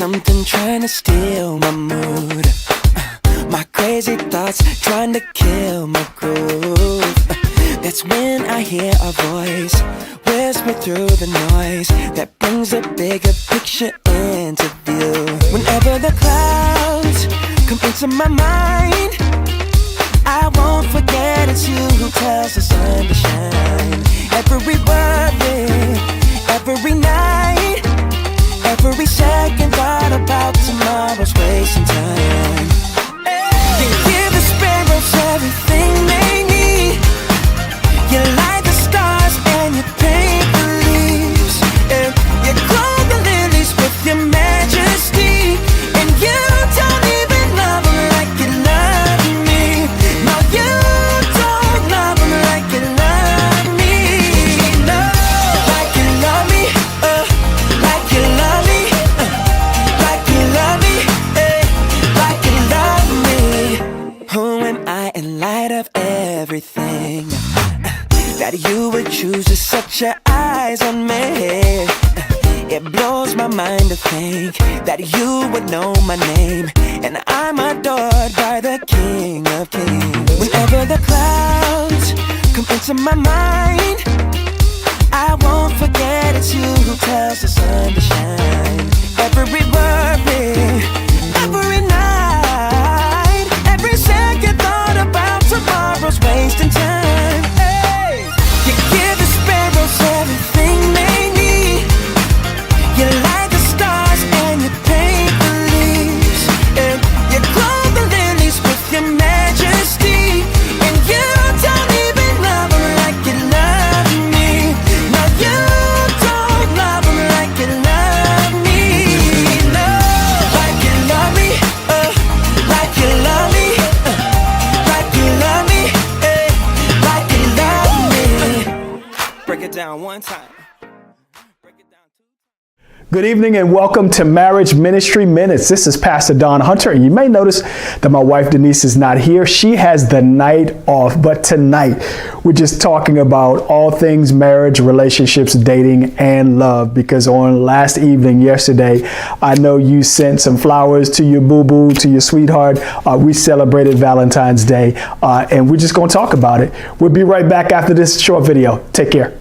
something trying to steal my mood. My crazy thoughts trying to kill my groove. That's when I hear a voice whisper through the noise that brings a bigger picture into view. Whenever the clouds come into my mind, I won't forget it's you who tells the sun to shine. Every worry, every night, every second thought about tomorrow's wasting time. You give the sparrows everything they need. You light the stars and you paint the leaves. And you clothe the lilies with your majesty. And you don't even love them like you love me. No, you don't love them like you love me. No, like you love me, like you love me, like you love me, like you love me. Who am I in light of everything? That you would choose to set your eyes on me. It blows my mind to think that you would know my name, and I'm adored by the King of Kings. Whenever the clouds come into my mind, I won't forget it's you who tells the sun to shine. Every worry, every night, every second thought about tomorrow's wasting time. You give the sparrows everything they need. You light the stars and you paint the leaves. And you clothe the lilies with your majesty. And you don't even love them like you love me. No, you don't love them like you love me. No, like you love me, like you love me, like you love me, like you love me. Break it down one time. Break it down two. Good evening and welcome to Marriage Ministry Minutes. This is Pastor Don Hunter, and you may notice that my wife Denise is not here. She has the night off, but tonight we're just talking about all things marriage, relationships, dating, and love, because on last evening, yesterday, I know you sent some flowers to your boo-boo, to your sweetheart. We celebrated Valentine's Day, and we're just going to talk about it. We'll be right back after this short video. Take care.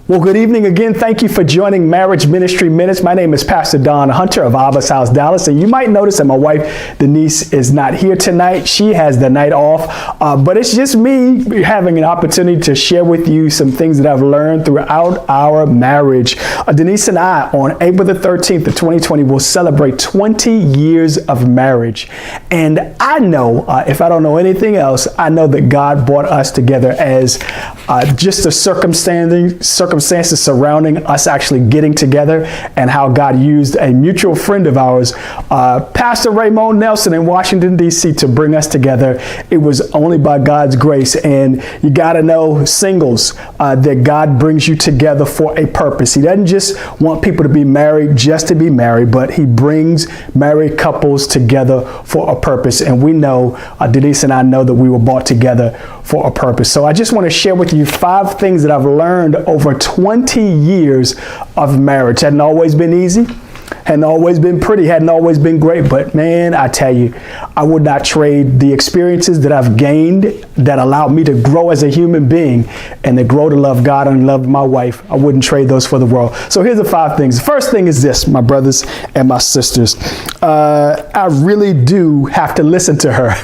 Well, good evening again. Thank you for joining Marriage Ministry Minutes. My name is Pastor Don Hunter of Abba's House, Dallas. And you might notice that my wife, Denise, is not here tonight. She has the night off, but it's just me having an opportunity to share with you some things that I've learned throughout our marriage. Denise and I, on April the 13th of 2020, will celebrate 20 years of marriage. And I know, if I don't know anything else, I know that God brought us together as just the circumstances surrounding us actually getting together, and how God used a mutual friend of ours, Pastor Raymond Nelson in Washington, D.C., to bring us together. It was only by God's grace. And you got to know, singles, that God brings you together for a purpose. He doesn't just want people to be married just to be married, but he brings married couples together for a purpose. And we know, Denise and I know, that we were brought together for a purpose. So I just want to share with you 5 things that I've learned over 20 years of marriage. Hadn't always been easy, hadn't always been pretty, hadn't always been great, but man, I tell you, I would not trade the experiences that I've gained that allowed me to grow as a human being and to grow to love God and love my wife. I wouldn't trade those for the world. So here's the 5 things. The first thing is this, my brothers and my sisters. I really do have to listen to her.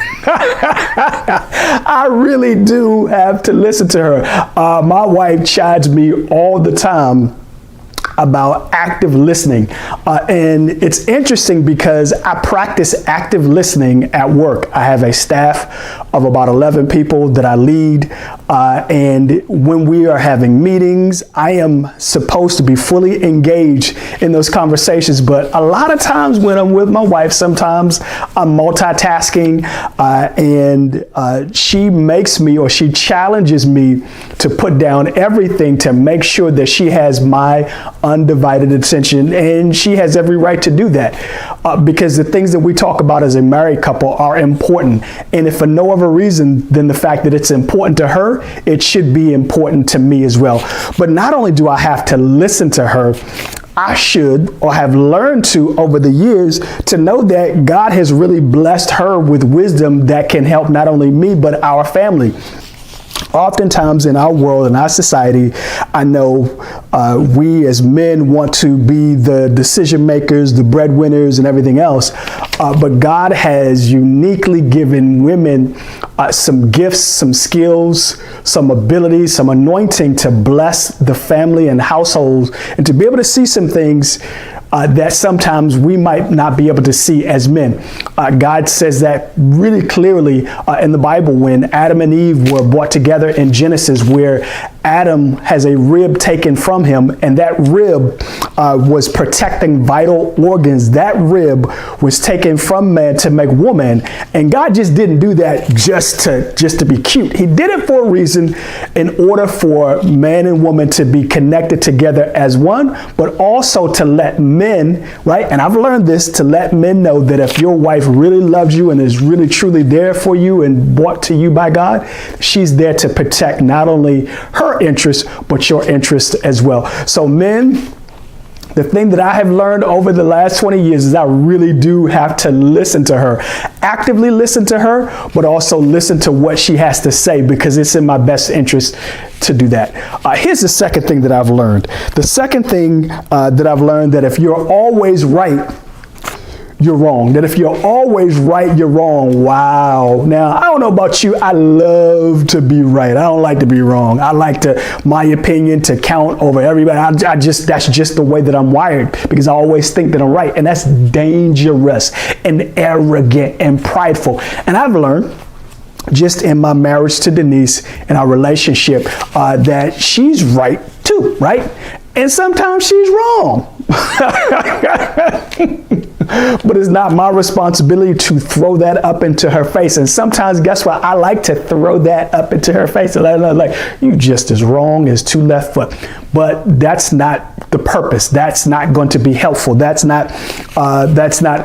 I really do have to listen to her. My wife chides me all the time about active listening. And it's interesting because I practice active listening at work. I have a staff of about 11 people that I lead. And when we are having meetings, I am supposed to be fully engaged in those conversations. But a lot of times when I'm with my wife, sometimes I'm multitasking and she makes me, or she challenges me to put down everything to make sure that she has my undivided attention, and she has every right to do that because the things that we talk about as a married couple are important, and if for no other reason than the fact that it's important to her, it should be important to me as well. But not only do I have to listen to her, I should, or have learned to over the years, to know that God has really blessed her with wisdom that can help not only me, but our family. Oftentimes in our world, in our society, I know we as men want to be the decision makers, the breadwinners, and everything else. But God has uniquely given women some gifts, some skills, some abilities, some anointing to bless the family and households, and to be able to see some things that sometimes we might not be able to see as men. God says that really clearly in the Bible when Adam and Eve were brought together in Genesis, where Adam has a rib taken from him, and that rib was protecting vital organs. That rib was taken from man to make woman, and God just didn't do that just to be cute. He did it for a reason, in order for man and woman to be connected together as one, but also to let men, right? And I've learned this, to let men know that if your wife really loves you and is really truly there for you and brought to you by God, she's there to protect not only her interest, but your interest as well. So men, the thing that I have learned over the last 20 years is I really do have to listen to her, actively listen to her, but also listen to what she has to say, because it's in my best interest to do that. Here's the second thing that I've learned. The second thing that I've learned, that if you're always right, you're wrong. That if you're always right, you're wrong. Wow. Now, I don't know about you. I love to be right. I don't like to be wrong. I like my opinion to count over everybody. That's just the way that I'm wired, because I always think that I'm right. And that's dangerous and arrogant and prideful. And I've learned, just in my marriage to Denise and our relationship, that she's right too, right? And sometimes she's wrong. But it's not my responsibility to throw that up into her face. And sometimes, guess what? I like to throw that up into her face and let her know, like, you just as wrong as two left foot. But that's not the purpose. That's not going to be helpful. That's not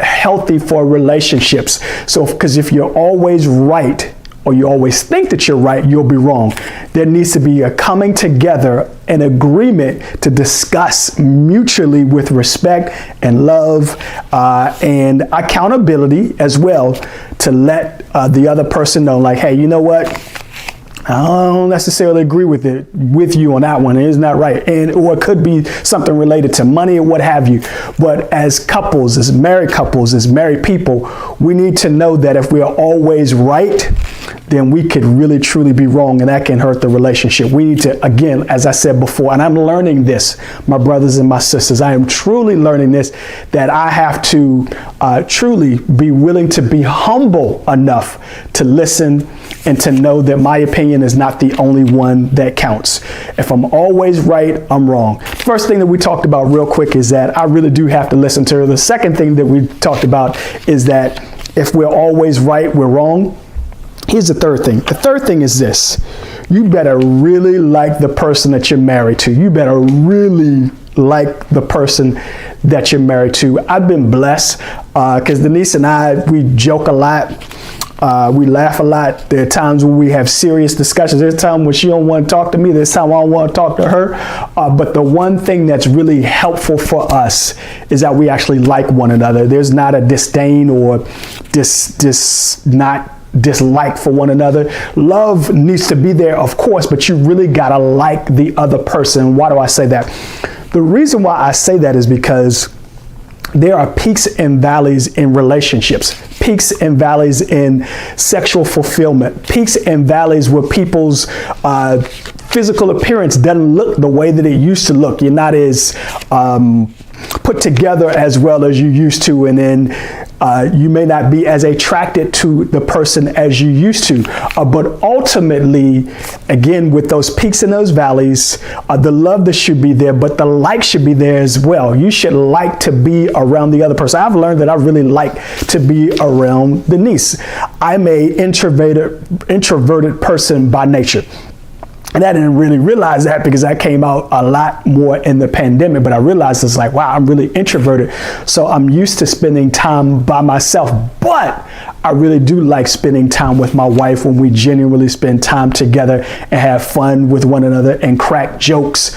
healthy for relationships. So, because if you're always right, or you always think that you're right, you'll be wrong. There needs to be a coming together, an agreement to discuss mutually with respect and love and accountability as well, to let the other person know, like, hey, you know what? I don't necessarily agree with you on that one. It is not right. Or it could be something related to money or what have you. But as couples, as married people, we need to know that if we are always right, then we could really truly be wrong, and that can hurt the relationship. We need to, again, as I said before, and I'm learning this, my brothers and my sisters, I am truly learning this, that I have to truly be willing to be humble enough to listen and to know that my opinion is not the only one that counts. If I'm always right, I'm wrong. First thing that we talked about real quick is that I really do have to listen to her. The second thing that we talked about is that if we're always right, we're wrong. Here's the third thing. The third thing is this. You better really like the person that you're married to. You better really like the person that you're married to. I've been blessed because Denise and I, we joke a lot. We laugh a lot. There are times when we have serious discussions. There's times when she don't want to talk to me. There's times I don't want to talk to her. But the one thing that's really helpful for us is that we actually like one another. There's not a disdain or dislike for one another. Love needs to be there, of course, but you really gotta like the other person. Why do I say that? The reason why I say that is because there are peaks and valleys in relationships, peaks and valleys in sexual fulfillment, peaks and valleys where people's physical appearance doesn't look the way that it used to look. You're not as put together as well as you used to, and then you may not be as attracted to the person as you used to. But ultimately, again, with those peaks and those valleys, the love that should be there, but the like should be there as well. You should like to be around the other person. I've learned that I really like to be around Denise. I'm a introverted person by nature. And I didn't really realize that because that came out a lot more in the pandemic, but I realized it's like, wow, I'm really introverted. So I'm used to spending time by myself, but I really do like spending time with my wife when we genuinely spend time together and have fun with one another and crack jokes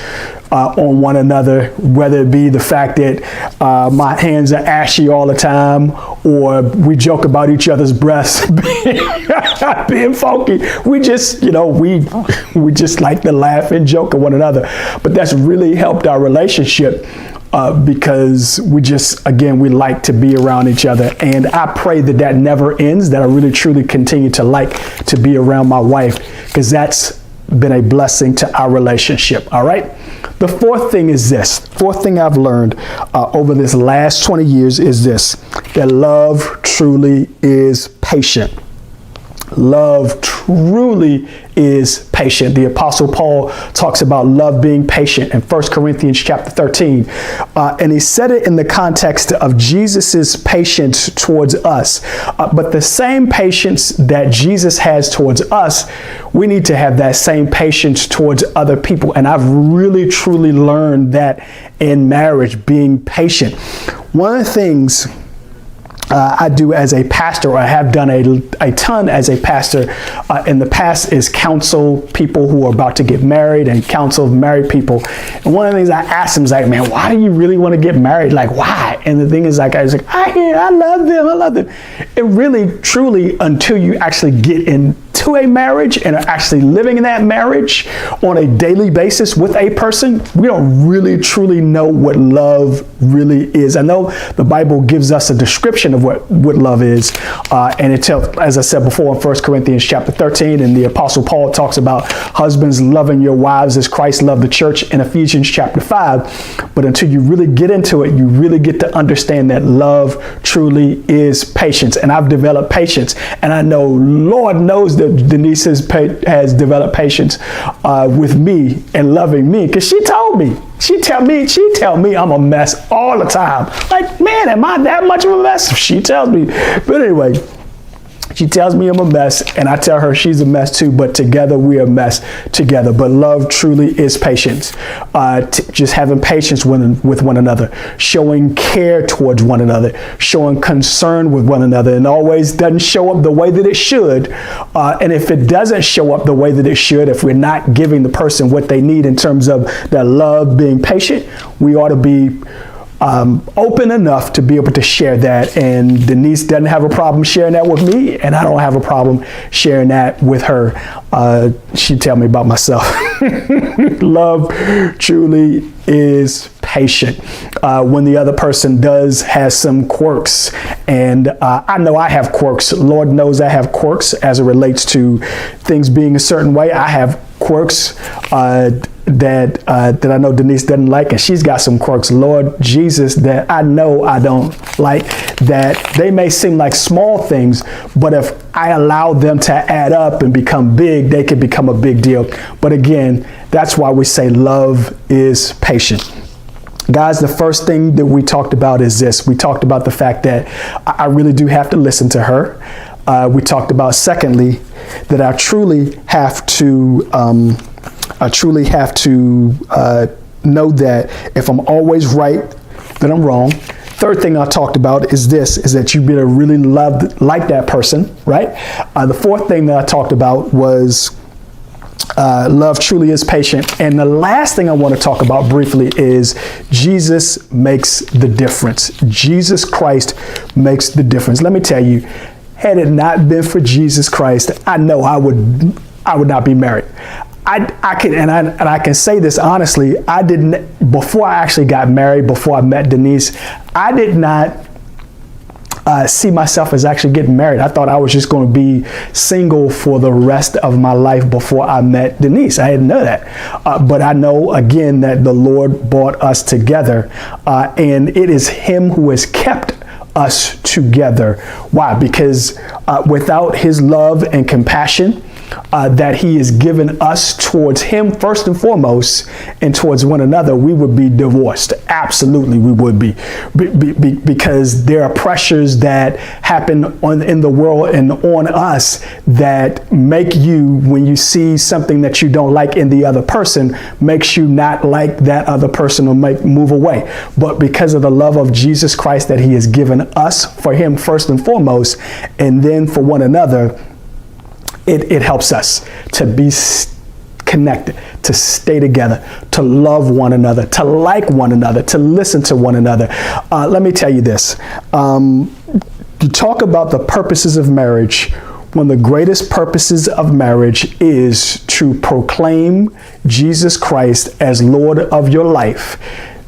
on one another, whether it be the fact that my hands are ashy all the time, or we joke about each other's breasts being funky. We just, we just like to laugh and joke at one another. But that's really helped our relationship because we like to be around each other. And I pray that that never ends, that I really truly continue to like to be around my wife, because that's been a blessing to our relationship. All right. The fourth thing is this. Fourth thing I've learned over this last 20 years is this, that love truly is patient. Love truly is patient. The Apostle Paul talks about love being patient in 1 Corinthians chapter 13. And he said it in the context of Jesus's patience towards us. But the same patience that Jesus has towards us, we need to have that same patience towards other people. And I've really, truly learned that in marriage, being patient. One of the things I do as a pastor, or I have done a ton as a pastor in the past, is counsel people who are about to get married and counsel married people. And one of the things I asked them is like, man, why do you really want to get married? Like, why? And the thing is, like, I was like, I love them. It really, truly, until you actually get into a marriage and are actually living in that marriage on a daily basis with a person, we don't really, truly know what love really is. I know the Bible gives us a description of what love is. And it tells, as I said before, in 1 Corinthians chapter 13, and the Apostle Paul talks about husbands loving your wives as Christ loved the church in Ephesians chapter 5. But until you really get into it, you really get to understand that love truly is patience. And I've developed patience. And I know, Lord knows that Denise has developed patience with me and loving me, because she told me. She tell me I'm a mess all the time. Like, man, am I that much of a mess? She tells me. But anyway, she tells me I'm a mess, and I tell her she's a mess too, but together we are a mess together. But love truly is patience. Just having patience with one another, showing care towards one another, showing concern with one another, and always doesn't show up the way that it should. And if it doesn't show up the way that it should, if we're not giving the person what they need in terms of that love, being patient, we ought to be open enough to be able to share that. And Denise doesn't have a problem sharing that with me, and I don't have a problem sharing that with her. She'd tell me about myself. Love truly is patient. When the other person has some quirks, and I know I have quirks. Lord knows I have quirks as it relates to things being a certain way. I have quirks that I know Denise doesn't like, and she's got some quirks, Lord Jesus, that I know I don't like, that they may seem like small things, but if I allow them to add up and become big, they can become a big deal. But again, that's why we say love is patient. Guys, the first thing that we talked about is this. We talked about the fact that I really do have to listen to her. We talked about, secondly, that I truly have to know that if I'm always right, then I'm wrong. Third thing I talked about is this, is that you better really like that person, right? The fourth thing that I talked about was love truly is patient. And the last thing I want to talk about briefly is Jesus makes the difference. Jesus Christ makes the difference. Let me tell you, had it not been for Jesus Christ, I know I would not be married. I can say this honestly. I didn't, before I actually got married, before I met Denise, I did not see myself as actually getting married. I thought I was just going to be single for the rest of my life before I met Denise. I didn't know that. But I know, again, that the Lord brought us together, and it is Him who has kept us together. Why? Because without His love and compassion that He has given us towards Him first and foremost, and towards one another, we would be divorced. Absolutely, we would be, because there are pressures that happen in the world and on us that make you, when you see something that you don't like in the other person, makes you not like that other person or move away. But because of the love of Jesus Christ that He has given us for Him first and foremost, and then for one another, it helps us to be connected, to stay together, to love one another, to like one another, to listen to one another. Let me tell you this. You talk about the purposes of marriage. One of the greatest purposes of marriage is to proclaim Jesus Christ as Lord of your life.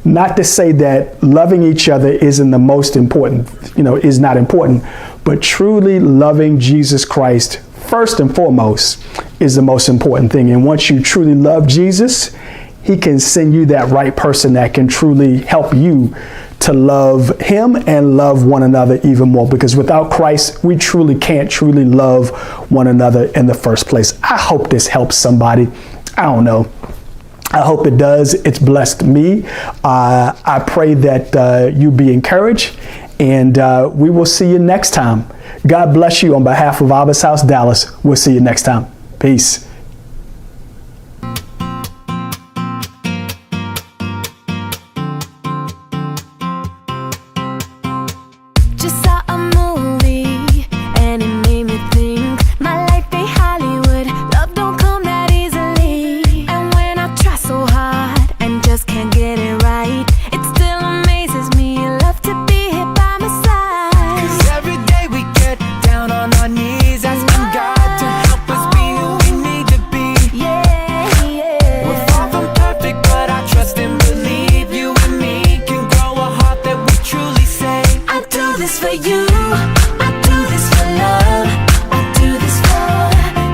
Not to say that loving each other isn't the most important, is not important, but truly loving Jesus Christ first and foremost is the most important thing. And once you truly love Jesus, He can send you that right person that can truly help you to love Him and love one another even more. Because without Christ, we truly can't truly love one another in the first place. I hope this helps somebody. I don't know. I hope it does. It's blessed me. I pray that you be encouraged, and we will see you next time. God bless you on behalf of Abba's House Dallas. We'll see you next time. Peace. Just saw a movie and it made me think my life ain't Hollywood. Love don't come that easily. And when I try so hard and just can't get it right, it still amazes me you love to be here by my side. 'Cause every day we get down on our knees, asking God to help us be who we need to be. Yeah, yeah. We're far from perfect, but I trust and believe you and me can grow a heart that we truly say, I do this for you. I do this for love. I do this for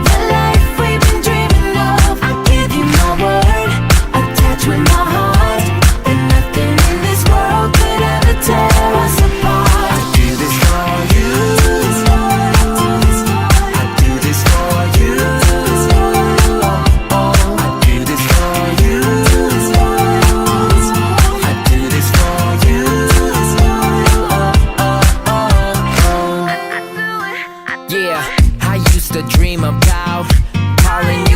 the life we've been dreaming of. I give you my word, attached with my heart, and nothing in this world could ever tear us apart. I do this for you. I do this for you. Oh, I do this for you. I do this for you. Yeah, I used to dream about calling